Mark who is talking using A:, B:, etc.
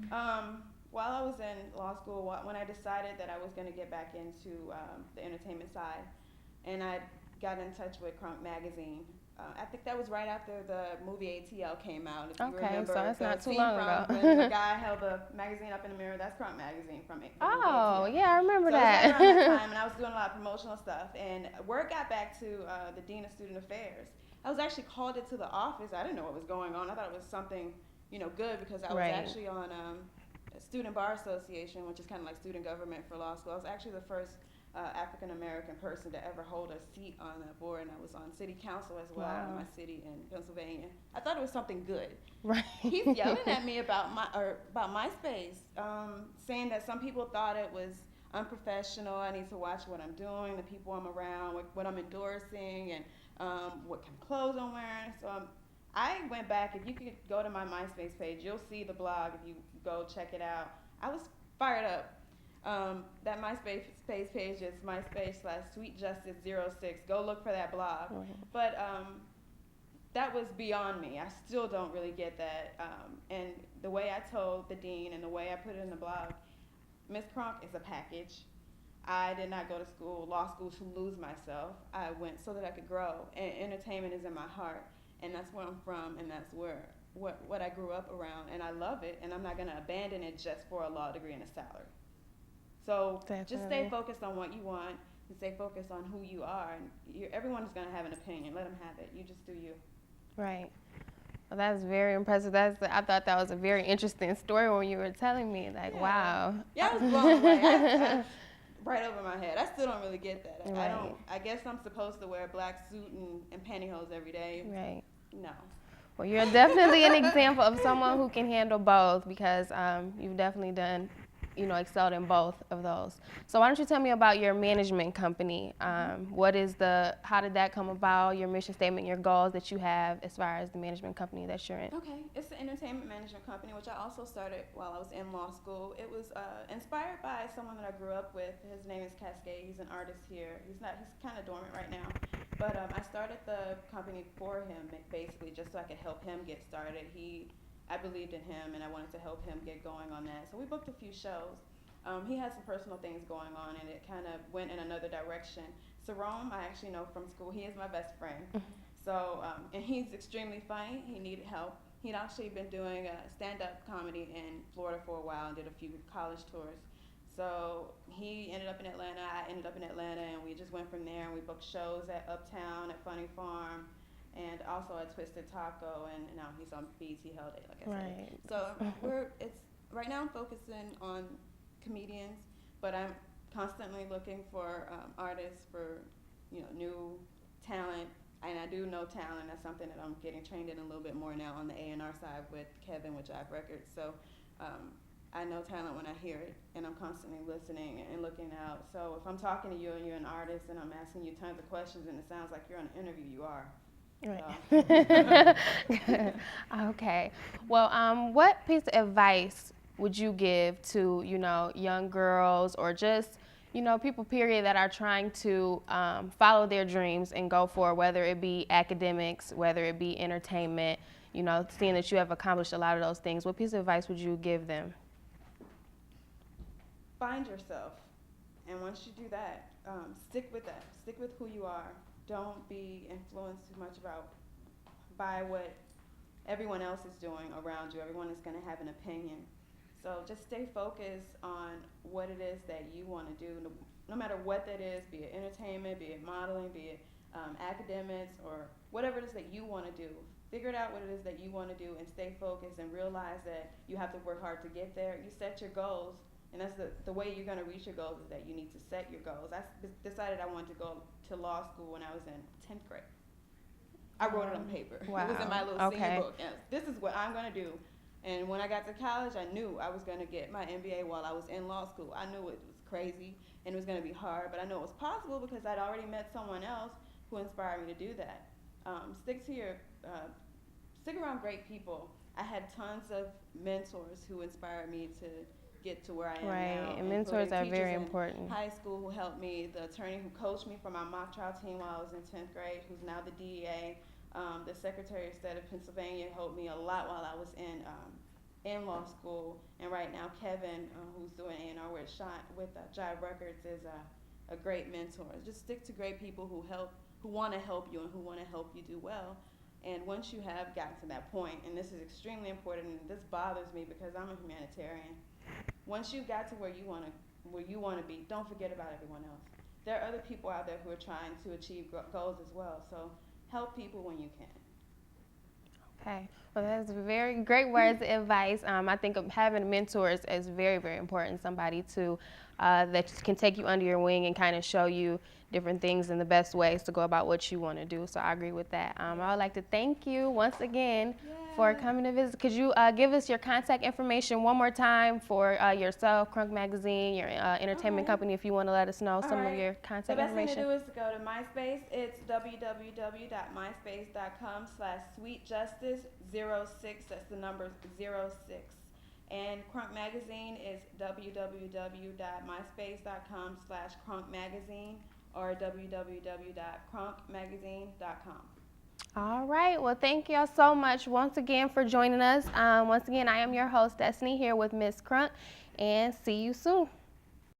A: While I was in law school, when I decided that I was going to get back into the entertainment side, and I got in touch with Crunk magazine. I think that was right after the movie ATL came out. If you
B: Okay, so
A: remember
B: that's
A: the
B: not too
A: scene
B: long
A: from
B: ago.
A: when the guy held the magazine up in the mirror, that's Crunk magazine from the movie
B: Oh,
A: ATL.
B: yeah, I remember
A: So it was right around that
B: that.
A: time, and I was doing a lot of promotional stuff. And word got back to the Dean of Student Affairs. I was actually called into the office. I didn't know what was going on. I thought it was something, good because I was
B: Right.
A: actually on Student Bar Association, which is kind of like student government for law school. I was actually the first African American person to ever hold a seat on that board, and I was on city council as well in
B: Wow.
A: my city in Pennsylvania. I thought it was something good.
B: Right.
A: He's yelling at me about MySpace, saying that some people thought it was unprofessional. I need to watch what I'm doing, the people I'm around, what I'm endorsing, and what kind of clothes I'm wearing. So I went back. If you could go to my MySpace page, you'll see the blog. If you go check it out, I was fired up. That MySpace page is MySpace/SweetJustice06. Go look for that blog.
B: Right.
A: But that was beyond me. I still don't really get that. And the way I told the dean and the way I put it in the blog, Miss Crunk is a package. I did not go to law school, to lose myself. I went so that I could grow. And entertainment is in my heart, and that's where I'm from, and that's where what I grew up around, and I love it. And I'm not gonna abandon it just for a law degree and a salary. So just stay
B: Definitely.
A: focused on what you want, and stay focused on who you are. And everyone is gonna have an opinion. Let them have it. You just do you.
B: Right. Well, that's very impressive. I thought that was a very interesting story when you were telling me. Like,
A: Yeah.
B: wow.
A: Yeah, I was blown away. Right over my head. I still don't really get that. I
B: Right.
A: don't. I guess I'm supposed to wear a black suit and pantyhose every day.
B: Right.
A: No.
B: Well, you're definitely an example of someone who can handle both because you've definitely done, excelled in both of those. So why don't you tell me about your management company? How did that come about, your mission statement, your goals that you have as far as the management company that you're in?
A: Okay, it's an entertainment management company, which I also started while I was in law school. It was inspired by someone that I grew up with. His name is Cascade. He's an artist here. He's kind of dormant right now. But I started the company for him, basically, just so I could help him get started. I believed in him, and I wanted to help him get going on that. So we booked a few shows. He had some personal things going on, and it kind of went in another direction. Sarome, I actually know from school. He is my best friend. So, and he's extremely funny. He needed help. He'd actually been doing stand-up comedy in Florida for a while and did a few college tours. So he ended up in Atlanta. I ended up in Atlanta, and we just went from there. And we booked shows at Uptown, at Funny Farm, and also at Twisted Taco. And now he's on BT Hell Day, like I said.
B: Right.
A: So right now I'm focusing on comedians, but I'm constantly looking for artists for new talent. And I do know talent. That's something that I'm getting trained in a little bit more now on the A&R side with Kevin, which I've records. So I know talent when I hear it, and I'm constantly listening and looking out. So if I'm talking to you and you're an artist and I'm asking you tons of questions and it sounds like you're on an interview, you are.
B: Right. Okay. Well, what piece of advice would you give to, young girls or just, people, period, that are trying to follow their dreams and go for it, whether it be academics, whether it be entertainment, seeing that you have accomplished a lot of those things, what piece of advice would you give them?
A: Find yourself, and once you do that, stick with that. Stick with who you are. Don't be influenced too much by what everyone else is doing around you. Everyone is going to have an opinion. So just stay focused on what it is that you want to do, no matter what that is, be it entertainment, be it modeling, be it academics, or whatever it is that you want to do. Figure it out what it is that you want to do and stay focused and realize that you have to work hard to get there. You set your goals, and that's the way you're going to reach your goals is that you need to set your goals. I decided I wanted to go to law school when I was in 10th grade. I wrote it on paper.
B: Wow.
A: It was in my little
B: Okay.
A: senior book. Yes, this is what I'm going to do. And when I got to college, I knew I was going to get my MBA while I was in law school. I knew it was crazy and it was going to be hard, but I knew it was possible because I'd already met someone else who inspired me to do that. Stick around great people. I had tons of mentors who inspired me to get to where I am now.
B: Right, and mentors are very important.
A: High school who helped me, the attorney who coached me for my mock trial team while I was in 10th grade, who's now the DEA. The Secretary of State of Pennsylvania helped me a lot while I was in in law school, and right now Kevin, who's doing A&R with Jive Records, is a great mentor. Just stick to great people who want to help you and who want to help you do well. And once you have gotten to that point, and this is extremely important, and this bothers me because I'm a humanitarian. Once you've got to where you want to be, don't forget about everyone else. There are other people out there who are trying to achieve goals as well. So help people when you can.
B: Okay, well, that's very great words of advice. I think having mentors is very, very important. Somebody that can take you under your wing and kind of show you different things and the best ways to go about what you want to do. So I agree with that. I would like to thank you once again for coming to visit. Could you give us your contact information one more time for yourself, Crunk Magazine, your entertainment company, if you want to let us know some of your contact information?
A: The best thing to do is to go to MySpace. It's www.myspace.com/sweetjustice06. That's the number 06. And Crunk Magazine is www.myspace.com/crunkmagazine or www.crunkmagazine.com.
B: All right. Well, thank y'all so much once again for joining us. Once again, I am your host, Destiny, here with Miss Crunk, and see you soon.